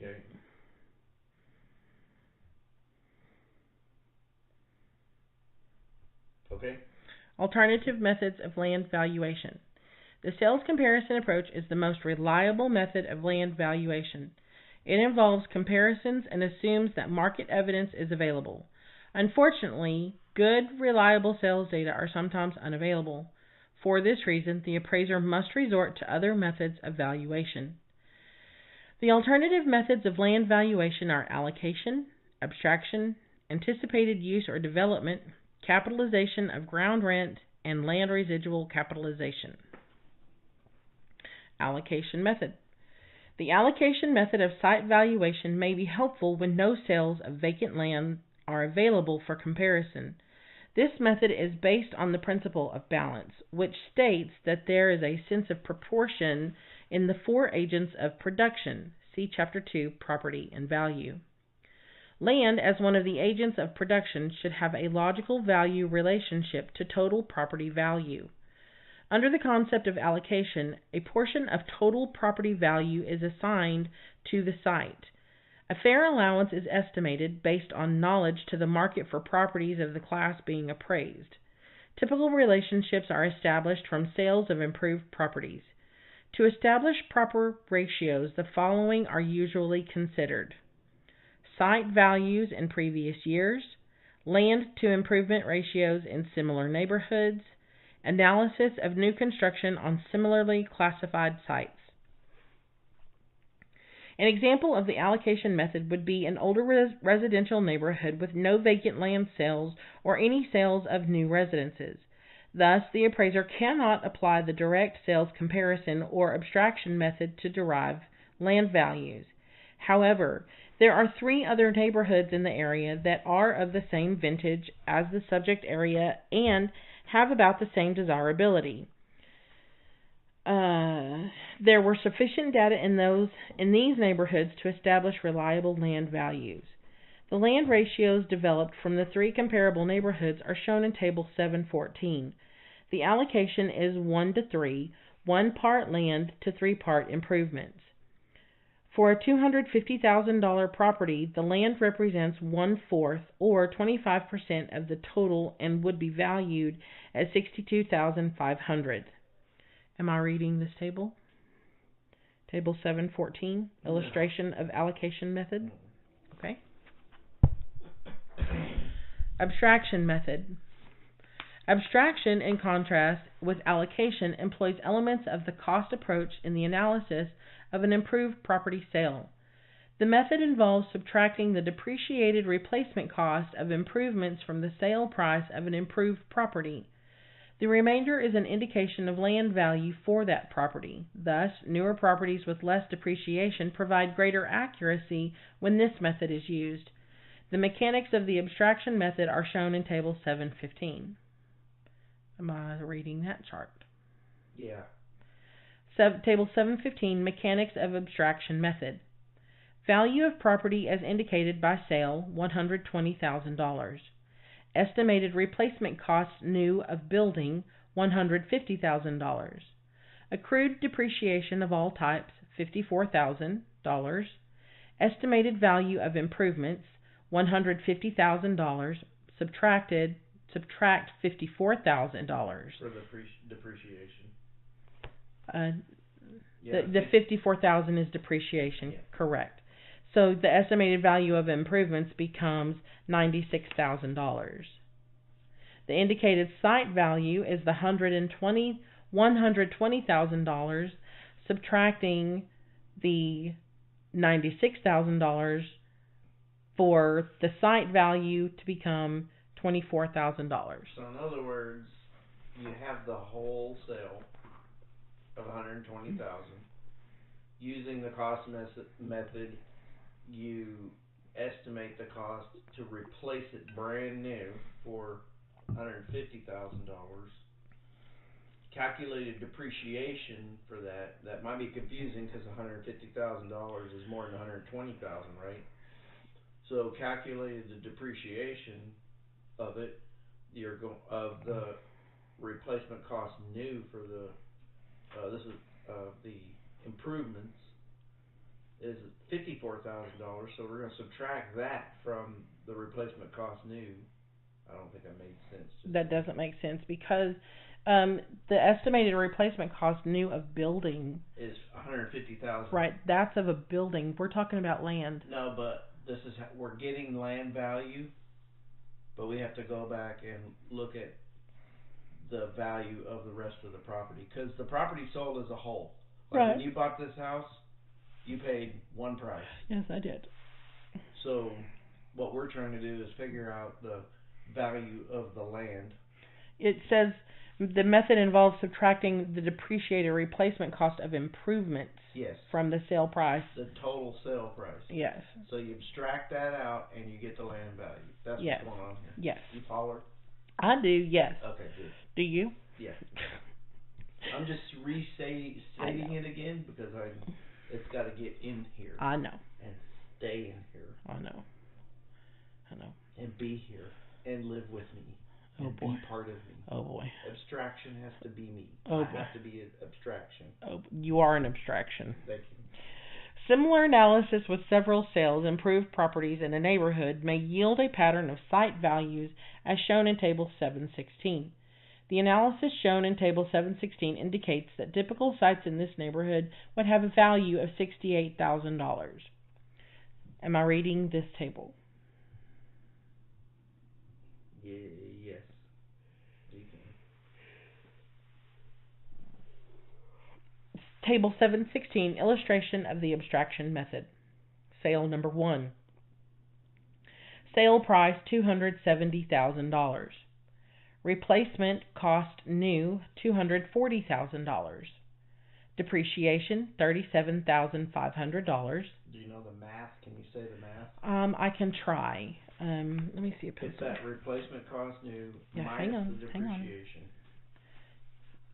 Okay. Okay. Alternative methods of land valuation. The sales comparison approach is the most reliable method of land valuation. It involves comparisons and assumes that market evidence is available. Unfortunately, good, reliable sales data are sometimes unavailable. For this reason, the appraiser must resort to other methods of valuation. The alternative methods of land valuation are allocation, abstraction, anticipated use or development, capitalization of ground rent, and land residual capitalization. Allocation method. The allocation method of site valuation may be helpful when no sales of vacant land are available for comparison. This method is based on the principle of balance, which states that there is a sense of proportion in the four agents of production. See Chapter 2, Property and Value. Land, as one of the agents of production, should have a logical value relationship to total property value. Under the concept of allocation, a portion of total property value is assigned to the site. A fair allowance is estimated based on knowledge to the market for properties of the class being appraised. Typical relationships are established from sales of improved properties. To establish proper ratios, the following are usually considered: site values in previous years, land to improvement ratios in similar neighborhoods, analysis of new construction on similarly classified sites. An example of the allocation method would be an older residential neighborhood with no vacant land sales or any sales of new residences. Thus, the appraiser cannot apply the direct sales comparison or abstraction method to derive land values. However, there are three other neighborhoods in the area that are of the same vintage as the subject area and have about the same desirability. There were sufficient data in these neighborhoods to establish reliable land values. The land ratios developed from the three comparable neighborhoods are shown in Table 714. The allocation is 1:3, 1 part land to 3 part improvements. For a $250,000 property, the land represents 1/4 or 25% of the total and would be valued at $62,500. Am I reading this table? Table 714, illustration of allocation method. Okay. Abstraction method. Abstraction, in contrast with allocation, employs elements of the cost approach in the analysis of an improved property sale. The method involves subtracting the depreciated replacement cost of improvements from the sale price of an improved property. The remainder is an indication of land value for that property. Thus, newer properties with less depreciation provide greater accuracy when this method is used. The mechanics of the abstraction method are shown in Table 715. Am I reading that chart? Yeah. Table 715, Mechanics of Abstraction Method. Value of property as indicated by sale, $120,000. Estimated replacement cost new of building, $150,000. Accrued depreciation of all types, $54,000. Estimated value of improvements, $150,000. Subtract $54,000. For the depreciation. The $54,000 is depreciation, correct. So the estimated value of improvements becomes $96,000. The indicated site value is the $120,000, subtracting the $96,000 for the site value to become $24,000. So in other words, you have the whole sale of $120,000. Using the cost method, you estimate the cost to replace it brand new for $150,000. Calculated depreciation for that might be confusing because $150,000 is more than $120,000, right? So calculated the depreciation of it, of the replacement cost new for the the improvements is $54,000, so we're gonna subtract that from the replacement cost new. I don't think that made sense. That doesn't make sense because the estimated replacement cost new of building is $150,000. Right, that's of a building. We're talking about land. No, but this is we're getting land value, but we have to go back and look at the value of the rest of the property because the property sold as a whole. Like Right. when you bought this house, you paid one price. Yes, I did. So what we're trying to do is figure out the value of the land. It says the method involves subtracting the depreciated replacement cost of improvements Yes. from the sale price. The total sale price. Yes. So you abstract that out and you get the land value. That's Yes. what's going on here. Yes. You follow? I do, yes. Okay, good. Do you? Yeah. I'm just restating it again because it's got to get in here. I know. And stay in here. I know. And be here and live with me. Oh and boy. Be part of me. Oh boy. Abstraction has to be me. Oh I boy. have to be an abstraction. Oh, you are an abstraction. Thank you. Similar analysis with several sales, improved properties in a neighborhood may yield a pattern of site values as shown in Table 716. The analysis shown in Table 716 indicates that typical sites in this neighborhood would have a value of $68,000. Am I reading this table? Yes. You can. Table 716, illustration of the abstraction method. Sale number 1. Sale price $270,000. Replacement cost new $240,000. Depreciation $37,500. Do you know the math? Can you say the math? I can try. Let me see a pencil. It's that replacement cost new hang minus on, the hang on. depreciation.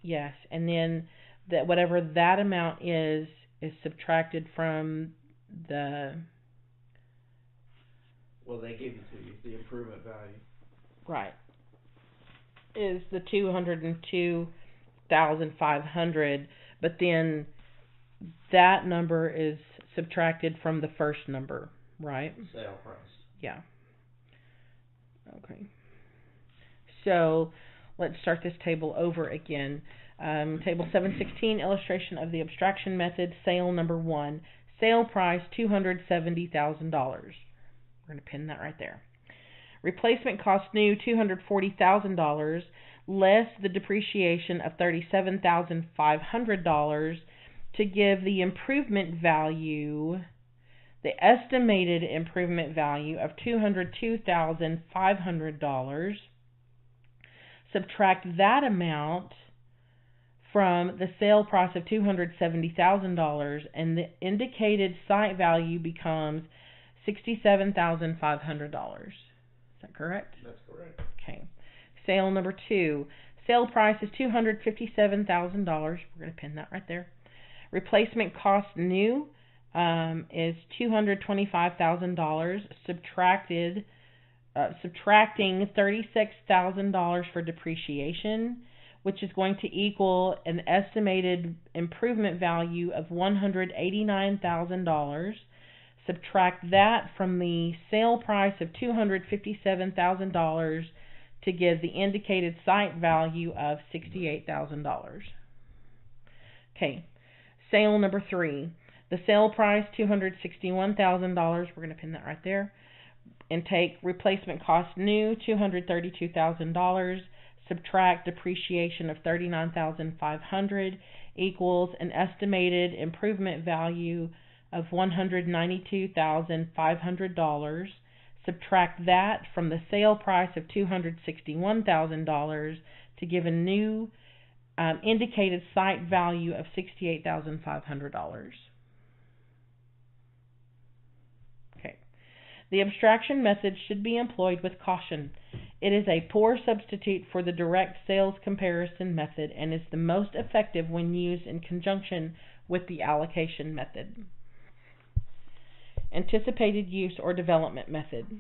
Yes, and then that whatever that amount is subtracted from the. Well, they gave it to you, the improvement value. Right. Is the $202,500, but then that number is subtracted from the first number, right? Sale price. Yeah. Okay. So let's start this table over again. Table 716, illustration of the abstraction method, sale number 1. Sale price $270,000. We're going to pin that right there. Replacement cost new $240,000 less the depreciation of $37,500 to give the improvement value, the estimated improvement value of $202,500. Subtract that amount from the sale price of $270,000 and the indicated site value becomes $67,500. Is that correct? That's correct. Okay. Sale number 2. Sale price is $257,000. We're going to pin that right there. Replacement cost new is $225,000. Subtracting $36,000 for depreciation, which is going to equal an estimated improvement value of $189,000. Subtract that from the sale price of $257,000 to give the indicated site value of $68,000. Okay, sale number 3. The sale price $261,000. We're going to pin that right there. And take replacement cost new $232,000. Subtract depreciation of $39,500 equals an estimated improvement value of $192,500. Subtract that from the sale price of $261,000 to give a new indicated site value of $68,500. Okay. The abstraction method should be employed with caution. It is a poor substitute for the direct sales comparison method and is the most effective when used in conjunction with the allocation method. Anticipated use or development method.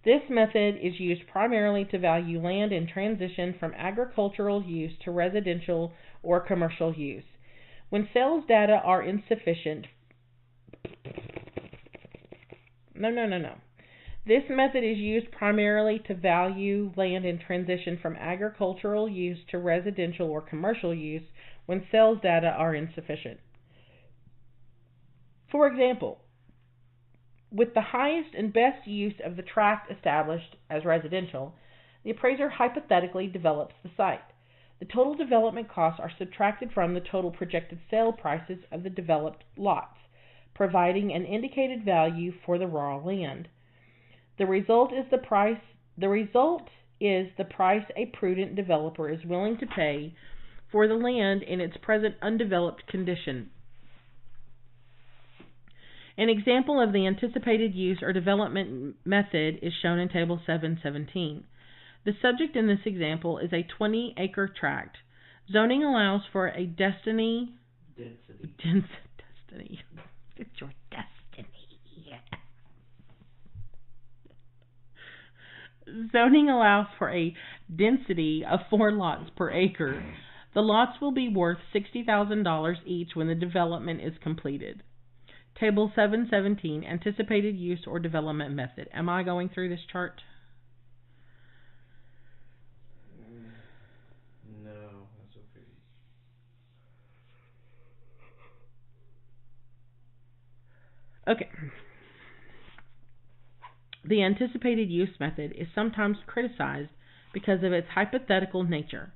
This method is used primarily to value land in transition from agricultural use to residential or commercial use. when sales data are insufficient. No. This method is used primarily to value land in transition from agricultural use to residential or commercial use when sales data are insufficient. For example, with the highest and best use of the tract established as residential, the appraiser hypothetically develops the site. The total development costs are subtracted from the total projected sale prices of the developed lots, providing an indicated value for the raw land. The result is the price a prudent developer is willing to pay for the land in its present undeveloped condition. An example of the anticipated use or development method is shown in Table 717. The subject in this example is a 20-acre tract. Zoning allows for a density. It's your destiny. Zoning allows for a density of 4 lots per acre. The lots will be worth $60,000 each when the development is completed. Table 717, anticipated use or development method. Am I going through this chart? No, that's okay. Okay. The anticipated use method is sometimes criticized because of its hypothetical nature.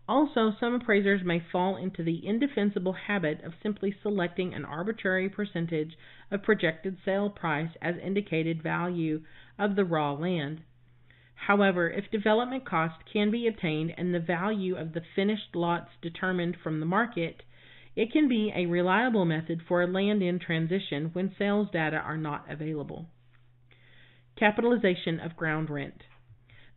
Also, some appraisers may fall into the indefensible habit of simply selecting an arbitrary percentage of projected sale price as indicated value of the raw land. However, if development cost can be obtained and the value of the finished lots determined from the market, it can be a reliable method for a land in transition when sales data are not available. Capitalization of ground rent.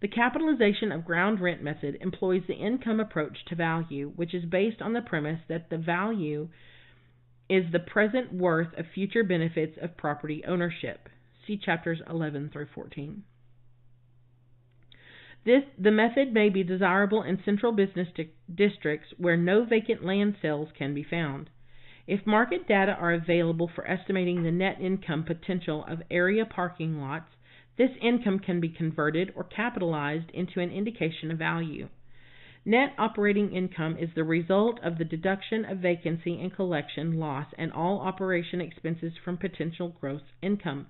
The capitalization of ground rent method employs the income approach to value, which is based on the premise that the value is the present worth of future benefits of property ownership. See chapters 11 through 14. The method may be desirable in central business districts where no vacant land sales can be found. If market data are available for estimating the net income potential of area parking lots, this income can be converted or capitalized into an indication of value. Net operating income is the result of the deduction of vacancy and collection loss and all operation expenses from potential gross income.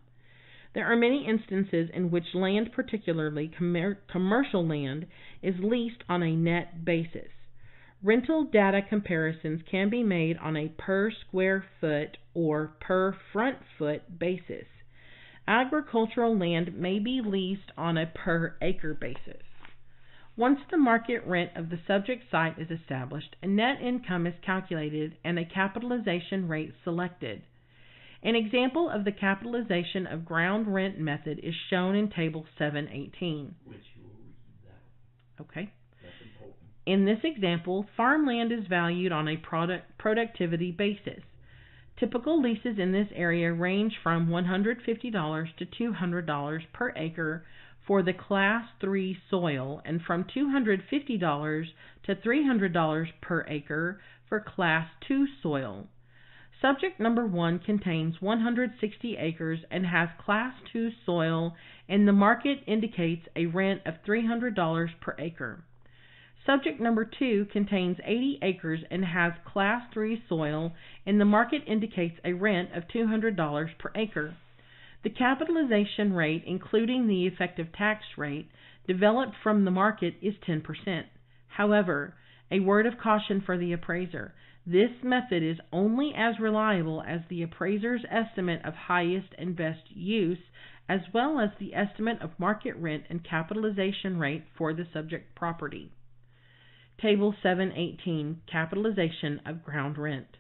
There are many instances in which land, particularly commercial land, is leased on a net basis. Rental data comparisons can be made on a per square foot or per front foot basis. Agricultural land may be leased on a per acre basis. Once the market rent of the subject site is established, a net income is calculated and a capitalization rate selected. An example of the capitalization of ground rent method is shown in Table 718. Which you will read that. Okay. That's important. In this example, farmland is valued on a productivity basis. Typical leases in this area range from $150 to $200 per acre for the Class 3 soil and from $250 to $300 per acre for Class 2 soil. Subject number 1 contains 160 acres and has Class 2 soil, and the market indicates a rent of $300 per acre. Subject number 2 contains 80 acres and has Class 3 soil, and the market indicates a rent of $200 per acre. The capitalization rate, including the effective tax rate, developed from the market is 10%. However, a word of caution for the appraiser. This method is only as reliable as the appraiser's estimate of highest and best use, as well as the estimate of market rent and capitalization rate for the subject property. Table 718, Capitalization of Ground Rent.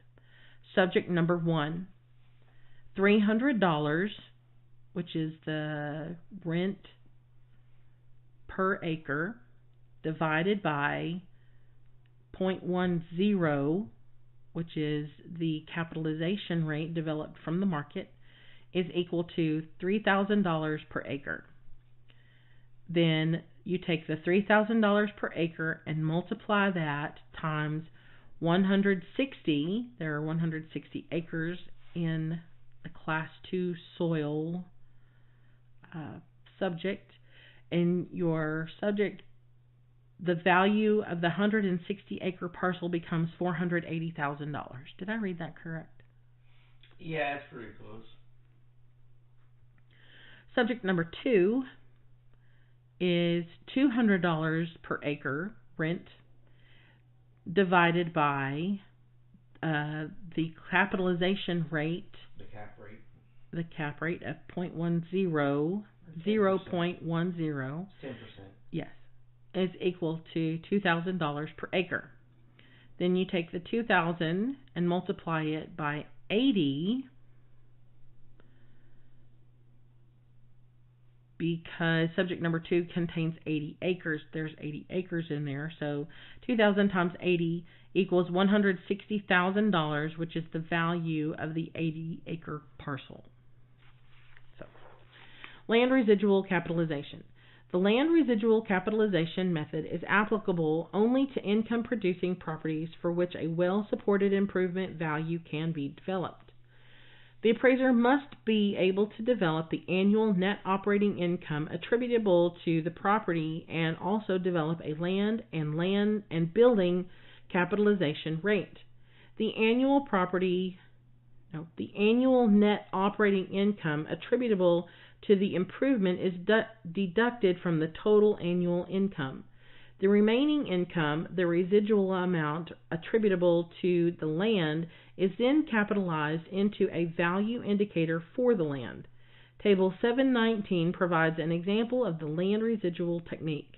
Subject number 1, $300, which is the rent per acre, divided by 0.10, which is the capitalization rate developed from the market, is equal to $3,000 per acre. Then you take the $3,000 per acre and multiply that times 160, there are 160 acres in the Class 2 soil subject, and your subject, the value of the 160 acre parcel becomes $480,000. Did I read that correct? Yeah, it's pretty close. Subject number 2 is $200 per acre rent divided by the capitalization rate, the cap rate, of 0.10, 0.10. 10%. Yes, is equal to $2,000 per acre. Then you take the 2,000 and multiply it by 80, because subject number 2 contains 80 acres. There's 80 acres in there, so 2,000 times 80 equals $160,000, which is the value of the 80 acre parcel. So, land residual capitalization. The land residual capitalization method is applicable only to income producing properties for which a well-supported improvement value can be developed. The appraiser must be able to develop the annual net operating income attributable to the property and also develop a land and building capitalization rate. The annual net operating income attributable to the improvement is deducted from the total annual income. The remaining income, the residual amount attributable to the land, is then capitalized into a value indicator for the land. Table 719 provides an example of the land residual technique.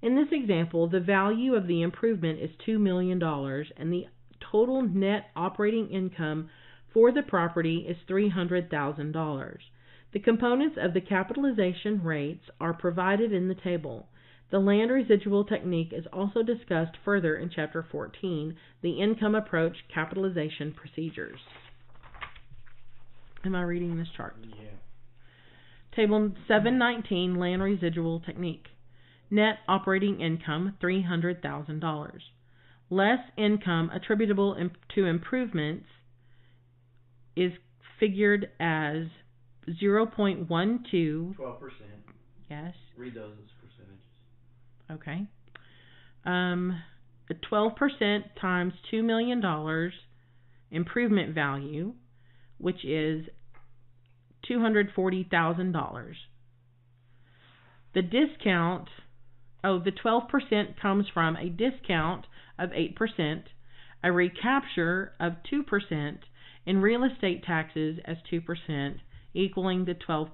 In this example, the value of the improvement is $2 million and the total net operating income for the property is $300,000. The components of the capitalization rates are provided in the table. The land residual technique is also discussed further in Chapter 14, the Income Approach Capitalization Procedures. Am I reading this chart? Yeah. Table 719, Land Residual Technique. Net operating income, $300,000. Less income attributable to improvements is figured as 0.12. 12%. Yes. Read those as percentages. Okay. The 12% times $2 million improvement value, which is $240,000. The discount, the 12% comes from a discount of 8%, a recapture of 2%, and real estate taxes as 2%, equaling the 12%.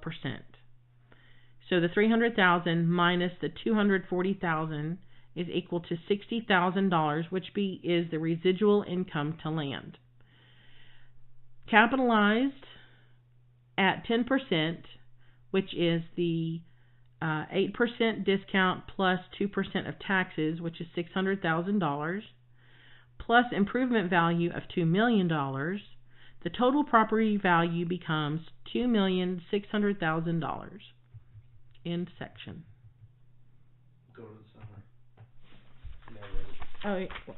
So the $300,000 minus the $240,000 is equal to $60,000, which is the residual income to land. Capitalized at 10%, which is the 8% discount plus 2% of taxes, which is $600,000, plus improvement value of $2 million, the total property value becomes $2,600,000. End section. Go to the summary. Oh,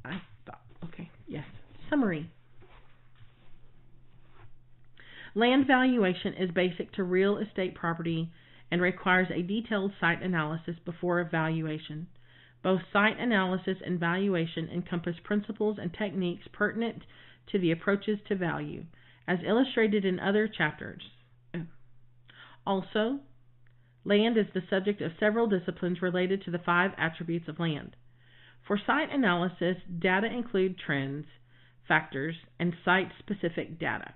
I thought, okay, yes. Summary. Land valuation is basic to real estate property and requires a detailed site analysis before evaluation. Both site analysis and valuation encompass principles and techniques pertinent to the approaches to value, as illustrated in other chapters. Also, land is the subject of several disciplines related to the 5 attributes of land. For site analysis, data include trends, factors, and site-specific data.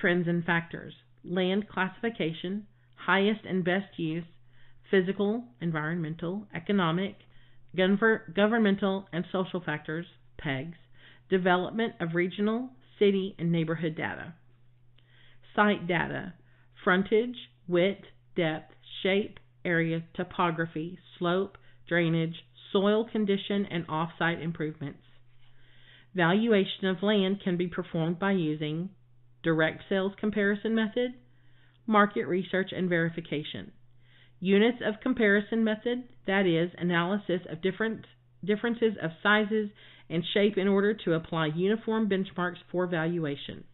Trends and factors: land classification, highest and best use, physical, environmental, economic, governmental, and social factors, PEGs, development of regional, city, and neighborhood data. Site data: frontage, width, depth, shape, area, topography, slope, drainage, soil condition, and off-site improvements. Valuation of land can be performed by using direct sales comparison method, market research and verification. Units of comparison method, that is, analysis of different differences of sizes and shape in order to apply uniform benchmarks for valuation.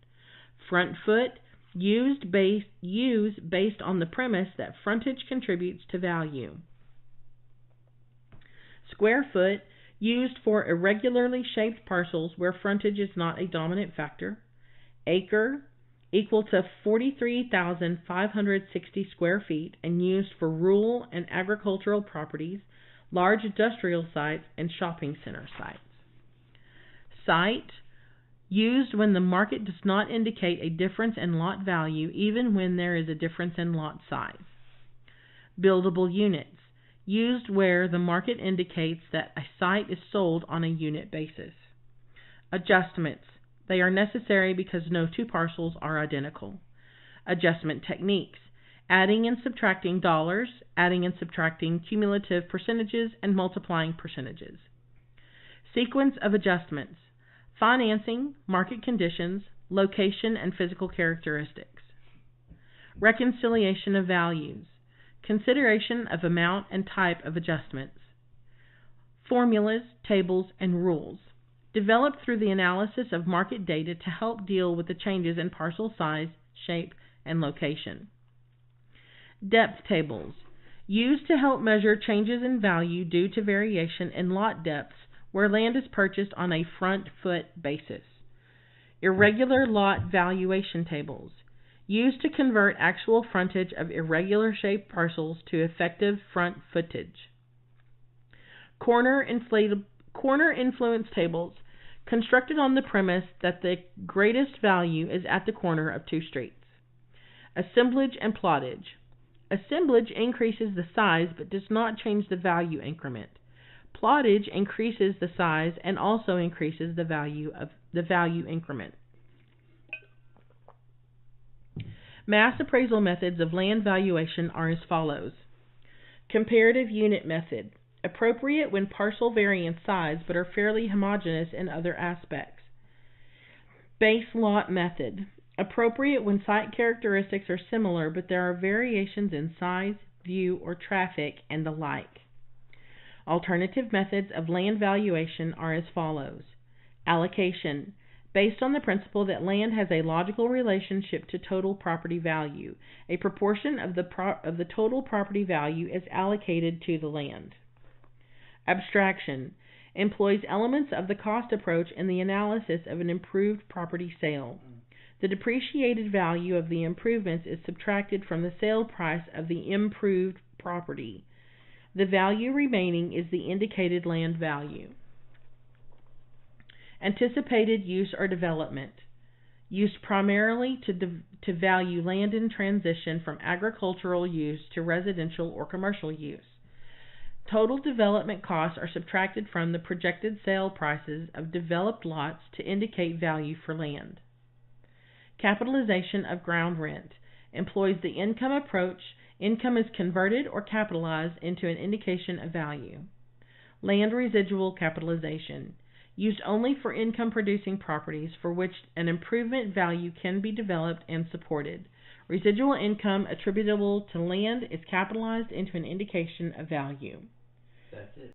Front foot, used based on the premise that frontage contributes to value. Square foot, used for irregularly shaped parcels where frontage is not a dominant factor. Acre, equal to 43,560 square feet and used for rural and agricultural properties, large industrial sites, and shopping center sites. Site, used when the market does not indicate a difference in lot value even when there is a difference in lot size. Buildable units, used where the market indicates that a site is sold on a unit basis. Adjustments, they are necessary because no two parcels are identical. Adjustment techniques, adding and subtracting dollars, adding and subtracting cumulative percentages, and multiplying percentages. Sequence of adjustments, financing, market conditions, location, and physical characteristics. Reconciliation of values, consideration of amount and type of adjustments. Formulas, tables, and rules, developed through the analysis of market data to help deal with the changes in parcel size, shape, and location. Depth tables, used to help measure changes in value due to variation in lot depths where land is purchased on a front foot basis. Irregular lot valuation tables, used to convert actual frontage of irregular shaped parcels to effective front footage. Corner influence tables, constructed on the premise that the greatest value is at the corner of two streets. Assemblage and plottage. Assemblage increases the size but does not change the value increment. Plottage increases the size and also increases the value increment. Mass appraisal methods of land valuation are as follows. Comparative unit method, appropriate when parcel vary in size but are fairly homogeneous in other aspects. Base lot method, appropriate when site characteristics are similar but there are variations in size, view, or traffic, and the like. Alternative methods of land valuation are as follows. Allocation, based on the principle that land has a logical relationship to total property value. A proportion of the total property value is allocated to the land. Abstraction, employs elements of the cost approach in the analysis of an improved property sale. The depreciated value of the improvements is subtracted from the sale price of the improved property. The value remaining is the indicated land value. Anticipated use or development, used primarily to value land in transition from agricultural use to residential or commercial use. Total development costs are subtracted from the projected sale prices of developed lots to indicate value for land. Capitalization of ground rent, employs the income approach. Income is converted or capitalized into an indication of value. Land residual capitalization, used only for income-producing properties for which an improvement value can be developed and supported. Residual income attributable to land is capitalized into an indication of value. That's it.